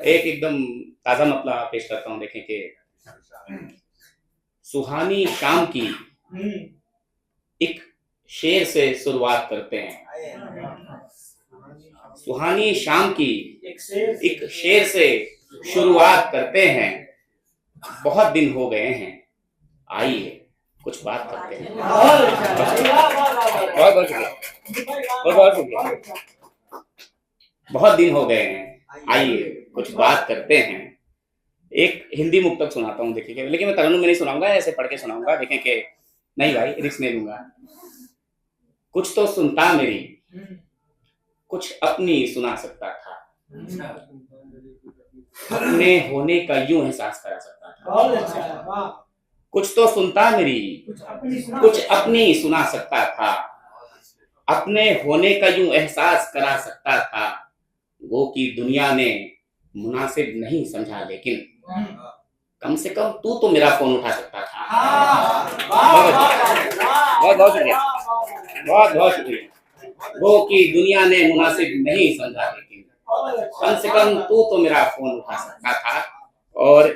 एक एकदम ताजा मतला पेश करता हूँ। देखें कि सुहानी शाम की एक शेर से शुरुआत करते हैं। सुहानी शाम की एक शेर से शुरुआत करते हैं। बहुत दिन हो गए हैं, आइए कुछ बात करते हैं। बहुत बहुत शुक्रिया, बहुत बहुत शुक्रिया। बहुत दिन हो गए हैं, आइए कुछ बात करते हैं। एक हिंदी मुक्तक सुनाता हूँ, देखिए, लेकिन मैं तरन्नुम में नहीं सुनाऊंगा, ऐसे पढ़ के सुनाऊंगा। देखें कि नहीं भाई, रिस्क नहीं लूंगा। कुछ तो सुनता मेरी, कुछ अपनी सुना सकता था। अपने होने का यूं एहसास करा सकता था। कुछ तो सुनता मेरी, कुछ अपनी सुना सकता था। अपने होने का यूं एहसास करा सकता था। वो की दुनिया ने मुनासिब नहीं समझा, लेकिन कम से कम तू तो मेरा फोन उठा सकता था। बहुत बहुत शुक्रिया, बहुत बहुत शुक्रिया। वो की दुनिया ने मुनासिब नहीं समझा, लेकिन कम से कम तू तो मेरा फोन उठा सकता था। और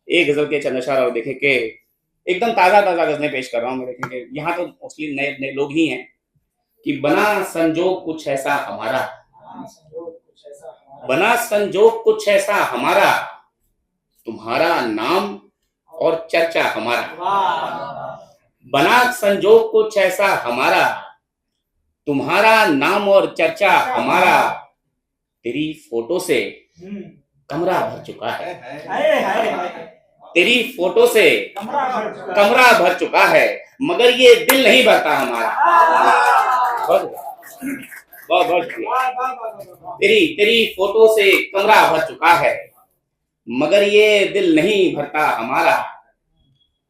एक गजल के चंद अशआर और देखें कि एकदम ताजा ताजा गजलें पेश कर रहा हूँ मैं। देखें कि यहाँ तो मोस्टली नए नए लोग ही हैं। कि बना संजोग कुछ ऐसा हमारा, बना संजोग कुछ ऐसा हमारा, तुम्हारा नाम और चर्चा हमारा। बना संजोग कुछ ऐसा हमारा, तुम्हारा नाम और चर्चा हमारा। तेरी फोटो से कमरा भर चुका है, तेरी फोटो से कमरा भर चुका है, मगर ये दिल नहीं भरता हमारा। बहुत बहुत शुक्रिया। तेरी फोटो से कमरा भर चुका है, मगर ये दिल नहीं भरता हमारा।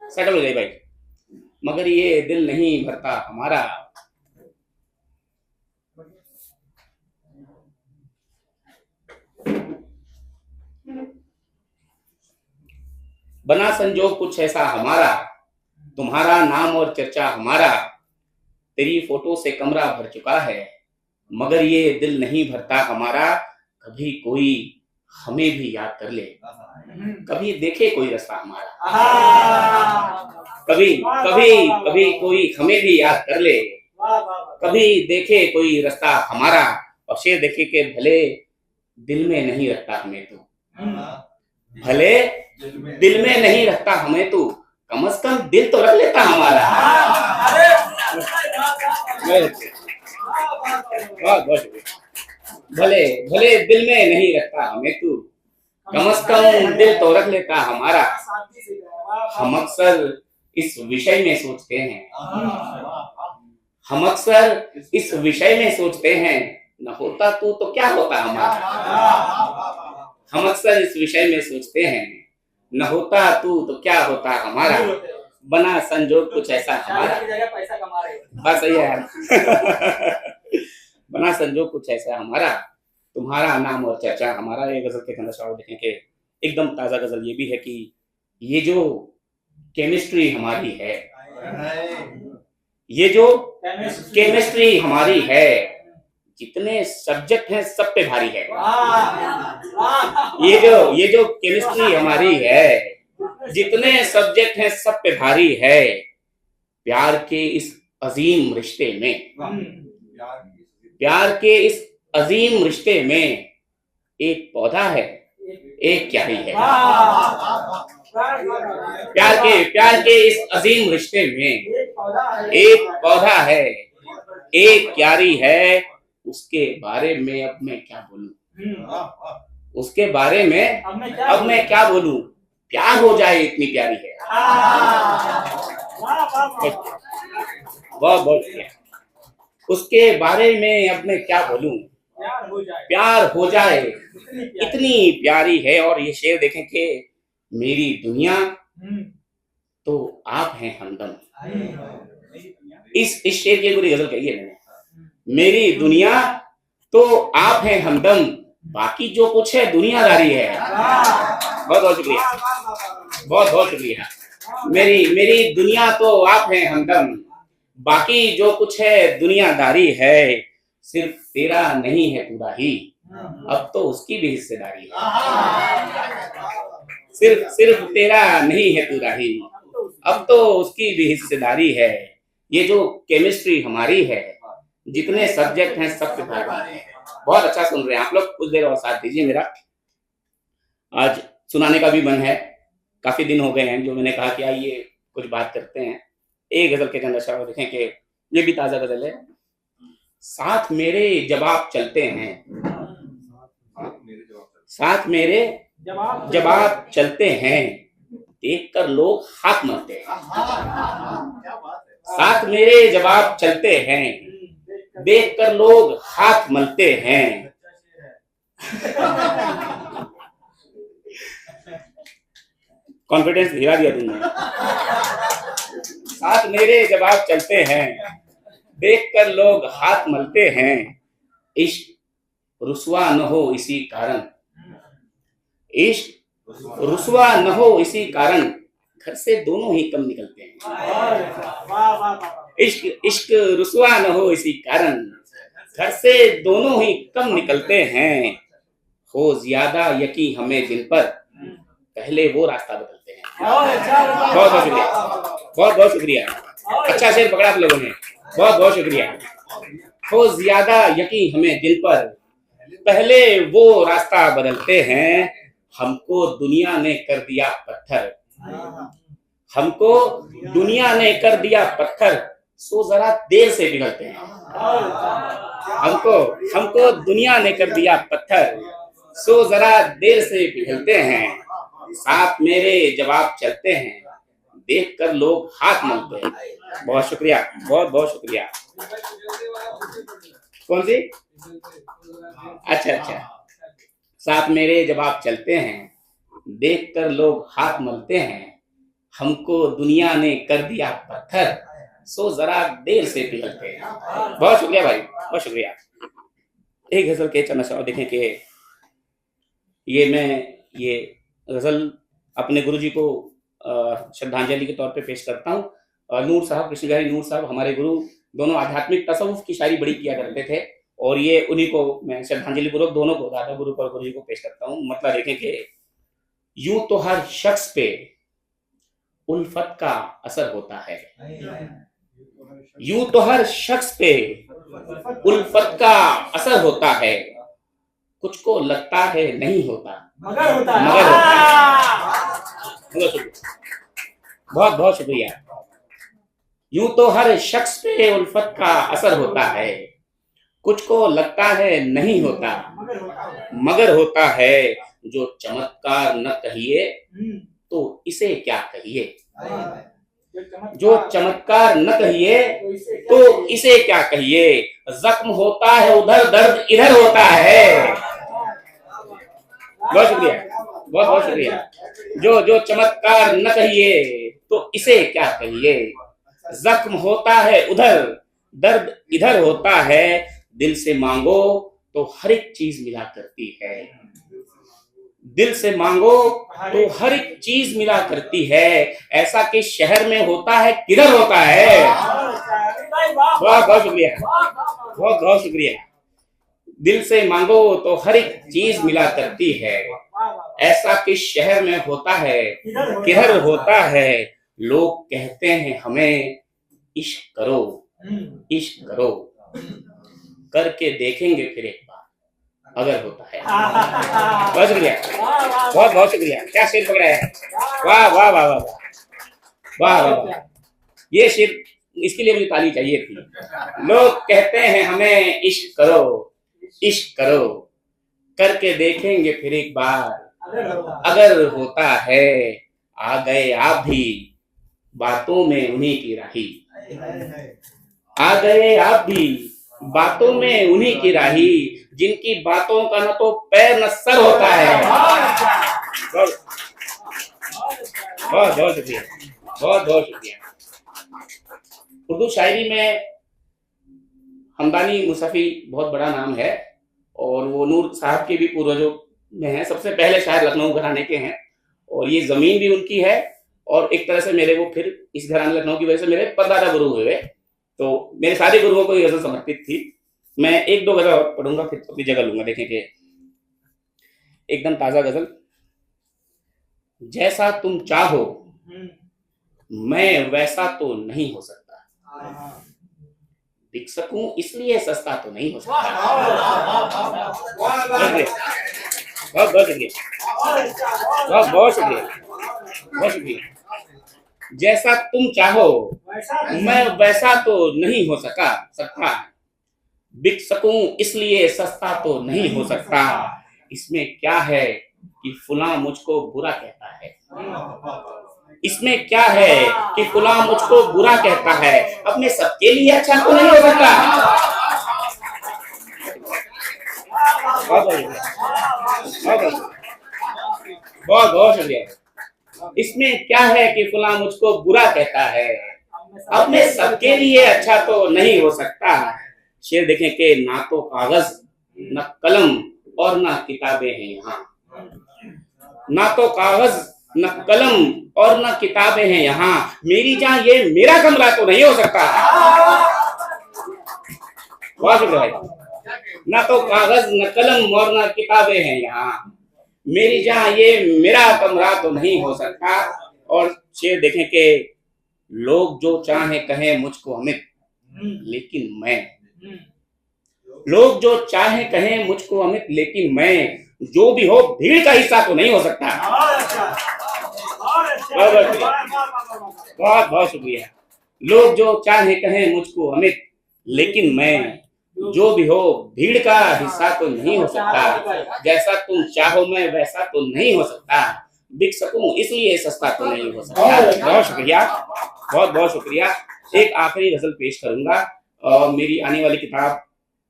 सेटल हो जाए भाई, मगर ये दिल नहीं भरता हमारा। बना संजोग कुछ ऐसा हमारा, तुम्हारा नाम और चर्चा हमारा। तेरी फोटो से कमरा भर चुका है, मगर ये दिल नहीं भरता हमारा। कभी कोई हमें भी याद कर ले, कभी देखे कोई रास्ता हमारा। कभी कभी कभी कोई हमें भी याद कर ले, कभी देखे कोई रास्ता हमारा। और शेर देखे कि भले दिल में नहीं रखता हमें तू, भले दिल में नहीं रखता हमें तू, कम से कम दिल तो रख लेता हमारा। भले भले दिल में नहीं रखता हमें तू, कम से कम दिल तो रख लेता हमारा। हम अक्सर इस विषय में सोचते हैं, हम अक्सर इस विषय में सोचते हैं, न होता तू तो क्या होता हमारा। हम अक्सर इस विषय में सोचते हैं, न होता तू तो क्या होता हमारा। बना संजोग कुछ ऐसा हमारा, बस सही है यार। बना संजोग कुछ ऐसा हमारा, तुम्हारा नाम और चर्चा हमारा। ये गजल के अंदर देखें कि एकदम ताजा गजल ये भी है कि ये जो केमिस्ट्री हमारी है, ये जो केमिस्ट्री हमारी है, जितने सब्जेक्ट हैं सब पे भारी है। ये जो केमिस्ट्री हमारी है, जितने सब्जेक्ट हैं सब पे भारी है। प्यार के इस अजीम रिश्ते में, प्यार के इस अजीम रिश्ते में एक पौधा है, एक क्यारी है। प्यार के इस अजीम रिश्ते में एक पौधा है, एक क्यारी है। उसके बारे में अब मैं क्या बोलूं, उसके बारे में अब मैं क्या बोलूं। प्यार हो जाए इतनी प्यारी है। बहुत बहुत शुक्रिया। उसके बारे में अब मैं क्या बोलूं, प्यार हो जाए इतनी प्यारी है। और ये शेर देखें कि मेरी दुनिया तो आप हैं हमदम। इस शेर की पूरी गजल कही है मैंने। मेरी दुनिया तो आप हैं हमदम, बाकी जो कुछ है दुनियादारी है। बहुत बहुत शुक्रिया, बहुत बहुत शुक्रिया। मेरी दुनिया तो आप हैं हमदम, बाकी जो कुछ है दुनियादारी है। सिर्फ तेरा नहीं है पूरा ही, अब तो उसकी भी हिस्सेदारी है। सिर्फ तेरा नहीं है तू राही, अब तो उसकी भी हिस्सेदारी है। ये जो केमिस्ट्री हमारी है, जितने सब्जेक्ट हैं सब सिखाती है। बहुत अच्छा सुन रहे हैं आप लोग, कुछ देर और साथ दीजिए मेरा। आज सुनाने का भी मन है, काफी दिन हो गए हैं जो मैंने कहा कि आइए कुछ बात करते हैं। एक गजल के चंद अशआर देखें कि ये भी ताजा गजल है। साथ मेरे जब आप चलते हैं, साथ मेरे जब आप चलते हैं, देखकर लोग हाथ मलते हैं। साथ मेरे जब आप चलते हैं, देखकर लोग हाथ मलते हैं। कॉन्फिडेंस गिरा दिया तुमने। साथ मेरे जब आप चलते हैं, देखकर लोग हाथ मलते हैं। इश्क रुसवा न हो इसी कारण, इश्क रुसवा न हो इसी कारण, घर से दोनों ही कम निकलते हैं। इश्क रुसवा न हो इसी कारण, घर से दोनों ही कम निकलते हैं। हो ज्यादा यकीन हमें जिन पर, पहले वो रास्ता बदलते हैं। बहुत बहुत शुक्रिया, बहुत बहुत शुक्रिया। अच्छा शेर पकड़ा आप लोगों ने, बहुत बहुत शुक्रिया। हो ज्यादा यकीन हमें दिल पर, पहले वो रास्ता बदलते हैं। हमको दुनिया ने कर दिया पत्थर, हमको दुनिया ने कर दिया पत्थर, सो जरा देर से पिघलते हैं। हमको दुनिया ने कर दिया पत्थर, सो जरा देर से पिघलते हैं। साथ मेरे जब आप चलते हैं, देखकर लोग हाथ मलते हैं। बहुत शुक्रिया, बहुत बहुत शुक्रिया। कौन सी? अच्छा। साथ मेरे जब आप चलते हैं, देखकर लोग हाथ मलते हैं। हमको दुनिया ने कर दिया पत्थर, सो जरा देर से पिघलते हैं। बहुत शुक्रिया भाई, बहुत शुक्रिया। एक गजल के चंद अशआर देखें कि ये गजल अपने गुरुजी को श्रद्धांजलि के तौर पे पेश करता हूँ। नूर साहब, कृष्ण बिहारी नूर साहब हमारे गुरु, दोनों आध्यात्मिक तसव्वुफ की शायरी बड़ी किया करते थे, और ये उन्हीं को मैं श्रद्धांजलि पूर्वक दोनों को, दादा गुरु और गुरुजी को पेश करता हूँ। मतलब देखें कि यूं तो हर शख्स पे उल्फत का असर होता है, यूं तो हर शख्स पे उल्फत का असर होता है। कुछ को लगता है नहीं होता, मगर होता है। बहुत बहुत शुक्रिया। यूं तो हर शख्स पे उल्फत का असर होता है, कुछ को लगता है नहीं होता, मगर होता है। जो चमत्कार न कहिए तो इसे क्या कहिए, जो चमत्कार न कहिए तो इसे क्या कहिए। जख्म होता है उधर, दर्द इधर होता है। बहुत शुक्रिया, बहुत बहुत शुक्रिया। जो चमत्कार न कहिए तो इसे क्या कहिए। जख्म होता है उधर, दर्द इधर होता है। दिल से मांगो तो हर एक चीज मिला करती है, दिल से मांगो तो हर एक चीज मिला करती है। ऐसा कि शहर में होता है किधर होता है। बहुत बहुत शुक्रिया, बहुत बहुत शुक्रिया। दिल से मांगो तो हर एक चीज मिला करती है। ऐसा कि शहर में होता है किधर होता है। लोग कहते हैं हमें इश्क करो, इश्क करो, करके देखेंगे फिर एक बार अगर होता है। बहुत शुक्रिया, बहुत बहुत शुक्रिया। क्या शेर पकड़ा है, वाह वाह वाह वाह वाह वाह वाह। ये शेर, इसके लिए मुझे ताली चाहिए थी। लोग कहते हैं हमें इश्क करो, इश्क करो, करके देखेंगे फिर एक बार अगर होता है। आ गए आप भी बातों में उन्हीं की राही, आ गए आप भी बातों में उन्हीं की राही। जिनकी बातों का न तो पैर न सर होता है। बहुत बहुत शुक्रिया, बहुत बहुत शुक्रिया। उर्दू शायरी में हमदानी मुसफ़ी बहुत बड़ा नाम है, और वो नूर साहब के भी पूर्वजों में है। सबसे पहले शायर लखनऊ घराने के हैं, और ये जमीन भी उनकी है। और एक तरह से मेरे वो फिर इस घराने लखनऊ की वजह से मेरे परदादा गुरु हुए। तो मेरे सारे गुरुओं को ये गजल समर्पित थी। मैं एक दो गजल और पढ़ूंगा, फिर अपनी जगह लूंगा। देखें कि एकदम ताजा गजल। जैसा तुम चाहो मैं वैसा तो नहीं हो सकता, बिक सकूं इसलिए सस्ता तो नहीं हो सकता। बहुत बहुत शुक्रिया, बहुत बहुत शुक्रिया, बहुत शुक्रिया। जैसा तुम चाहो मैं वैसा तो नहीं हो सकता, बिक सकूं इसलिए सस्ता तो नहीं हो सकता। इसमें क्या है कि फुला मुझको बुरा कहता है, इसमें क्या है कि फुला मुझको बुरा कहता है, अपने सबके लिए अच्छा तो नहीं हो सकता। बहुत बहुत शुक्रिया। इसमें क्या है कि फुला मुझको बुरा कहता है, अपने सबके लिए अच्छा तो नहीं हो सकता। शेर देखें कि ना तो कागज न कलम और ना किताबें हैं यहाँ, ना तो कागज न कलम और न किताबें हैं यहाँ, मेरी जान ये मेरा कमरा तो नहीं हो सकता। बहुत शुक्रिया। ना तो कागज न कलम और न किताबें हैं यहाँ, मेरी जान ये मेरा कमरा तो नहीं हो सकता। और शेर देखें कि लोग जो चाहे कहें मुझको अमित लेकिन मैं, लोग जो चाहे कहें मुझको अमित लेकिन मैं, जो भी हो भीड़ का हिस्सा तो नहीं हो सकता। बहुत बहुत शुक्रिया। लोग जो चाहे कहें मुझको अमित लेकिन मैं, जो भी हो भीड़ का हिस्सा तो नहीं हो सकता। जैसा तुम चाहो मैं वैसा तो नहीं हो सकता, बिक सकूं इसलिए सस्ता तो नहीं हो सकता। बहुत शुक्रिया, बहुत बहुत शुक्रिया। एक आखिरी गजल पेश करूंगा। मेरी आने वाली किताब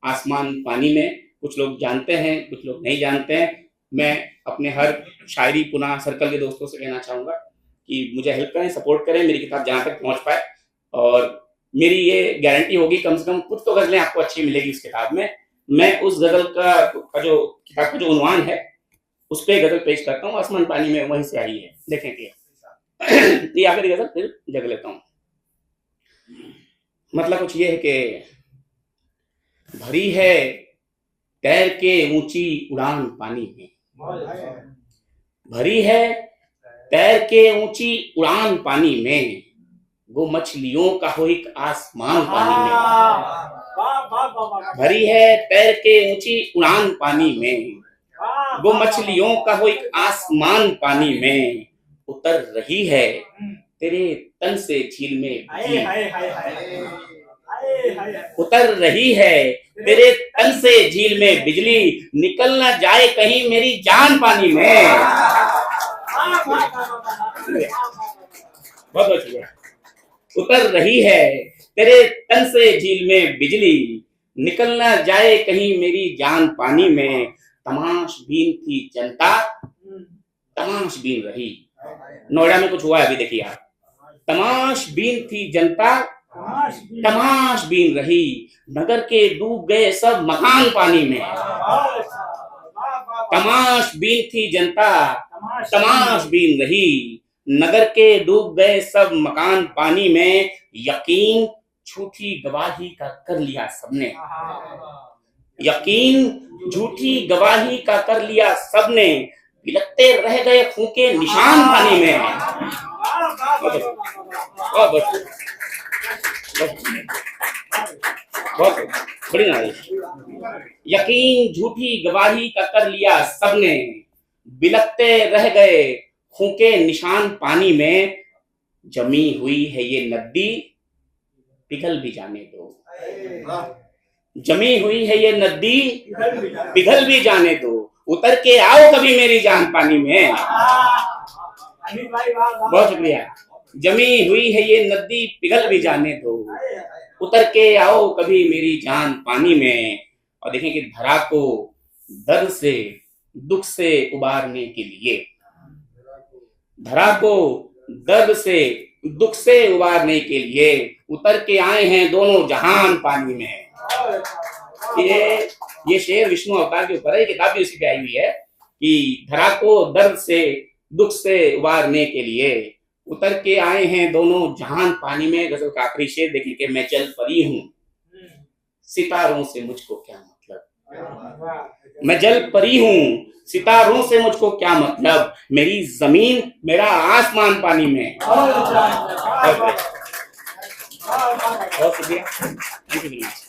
आसमान पानी में, कुछ लोग जानते हैं कुछ लोग नहीं जानते हैं। मैं अपने हर शायरी पुनः सर्कल के दोस्तों से कहना चाहूंगा कि मुझे हेल्प करें, सपोर्ट करें, मेरी किताब जहां तक पहुंच पाए। और मेरी ये गारंटी होगी कम से कम कुछ तो गजलें आपको अच्छी मिलेगी उस किताब में। मैं उस गजल का जो किताब का जो उन्वान है उस पर गजल पेश करता हूँ, आसमान पानी में, वहीं से आई है। देखें कि ये आखिरी गजल फिर जग लेता हूँ। मतलब कुछ ये है कि भरी है तैर के ऊंची उड़ान पानी में, भरी है तैर के ऊंची उड़ान पानी में, वो मछलियों का हो एक आसमान पानी में। भरी है तैर के ऊंची उड़ान पानी में, वो मछलियों का हो एक आसमान पानी में, उतर रही है तेरे तन से झील में बिजली, उतर रही है तेरे तन से झील में बिजली, निकल ना जाए कहीं मेरी जान पानी में। बहुत शुक्रिया। उतर रही है तेरे तन से झील में बिजली, निकल ना जाए कहीं मेरी जान पानी में। तमाशबीन थी जनता तमाशबीन रही, नोएडा में कुछ हुआ है अभी देखिए आप। तमाशबीन थी जनता तमाशबीन रही, नगर के डूब गए सब मकान पानी में। तमाशबीन थी जनता तमाशबीन रही, नगर के डूब गए सब मकान पानी में। यकीन झूठी गवाही का कर लिया सबने, यकीन झूठी गवाही का कर लिया सबने, बिलखते रह गए खून के निशान पानी में। बहुत बड़ी नारिश। यकीन झूठी गवाही का कर लिया सबने, बिलखते रह गए खून के निशान पानी में। जमी हुई है ये नदी पिघल भी जाने दो, जमी हुई है ये नदी पिघल भी जाने दो, उतर के आओ कभी मेरी जान पानी में। बहुत शुक्रिया। जमी हुई है ये नदी पिघल भी जाने दो, उतर के आओ कभी मेरी जान पानी में। और देखें कि धरा को दर्द से दुख से उबारने के लिए, धरा को दर्द से दुख से उबारने के लिए, उतर के आए हैं दोनों जहान पानी में। ये शेर विष्णु अवतार के ऊपर है, किताब भी उसी पे आई हुई है कि धरा को दर्द से दुख से उबारने के लिए, उतर के आए हैं दोनों जहान पानी में। गजल का आखिरी शेर देखिए कि मैं चल परी हूँ सितारों से मुझको क्या मतलब, मैं जल परी हूँ, सितारों से मुझको क्या मतलब, मेरी जमीन मेरा आसमान पानी में। बहुत शुक्रिया, थैंक यू वेरी मच।